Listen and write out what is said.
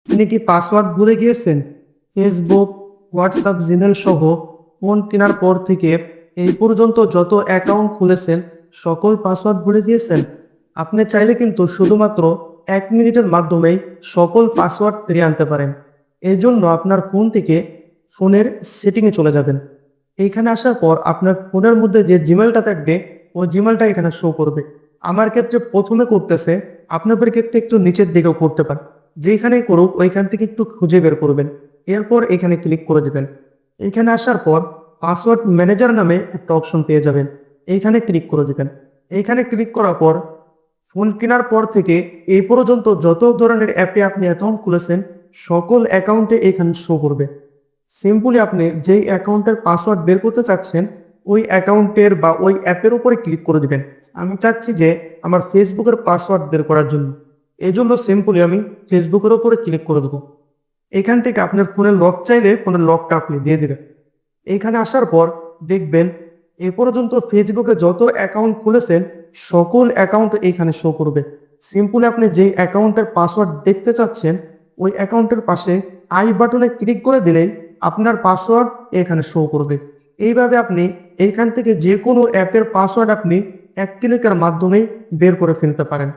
আপনি কি পাসওয়ার্ড ভুলে গিয়েছেন? ফেসবুক, হোয়াটসঅ্যাপ, জিমেল সহ ফোন কেনার পর থেকে এই পর্যন্ত যত অ্যাকাউন্ট খুলেছেন সকল পাসওয়ার্ড ভুলে গিয়েছেন? আপনি চাইলে কিন্তু শুধুমাত্র 1 মিনিটের মাধ্যমেই সকল পাসওয়ার্ড ফিরিয়ে আনতে পারেন। এর জন্য আপনার ফোন থেকে ফোনের সেটিংয়ে চলে যাবেন। এইখানে আসার পর আপনার ফোনের মধ্যে যে জিমেলটা থাকবে ওই জিমেলটা এখানে শো করবে। আমার ক্ষেত্রে প্রথমে করতেছে, আপনাদের ক্ষেত্রে একটু নিচের দিকেও করতে পারে। যেখানেই করুক ওইখান থেকে একটু খুঁজে বের করবেন। এরপর এখানে ক্লিক করে দেবেন। এখানে আসার পর পাসওয়ার্ড ম্যানেজার নামে একটা অপশন পেয়ে যাবেন। এইখানে ক্লিক করে দেবেন। এইখানে ক্লিক করার পর ফোন কেনার পর থেকে এই পর্যন্ত যত ধরনের অ্যাপে আপনি অ্যাকাউন্ট খুলেছেন সকল অ্যাকাউন্টে এখানে শো করবে। সিম্পলি আপনি যেই অ্যাকাউন্টের পাসওয়ার্ড বের করতে চাচ্ছেন ওই অ্যাকাউন্টের বা ওই অ্যাপের উপরে ক্লিক করে দিবেন। আমি চাচ্ছি যে আমার ফেসবুকের পাসওয়ার্ড বের করার জন্য, এই জন্য সিম্পলি আমি ফেসবুকের উপরে ক্লিক করে দেবো। এখান থেকে আপনার ফোনের লক চাইলে ফোনের লকটা আপনি দিয়ে দেবেন। এইখানে আসার পর দেখবেন এ পর্যন্ত ফেসবুকে যত অ্যাকাউন্ট খুলেছেন সকল অ্যাকাউন্ট এখানে শো করবে। সিম্পলি আপনি যেই অ্যাকাউন্টের পাসওয়ার্ড দেখতে চাচ্ছেন ওই অ্যাকাউন্টের পাশে আই বাটনে ক্লিক করে দিলেই আপনার পাসওয়ার্ড এখানে শো করবে। এইভাবে আপনি এইখান থেকে যে কোনো অ্যাপের পাসওয়ার্ড আপনি এক ক্লিকের মাধ্যমেই বের করে ফেলতে পারেন।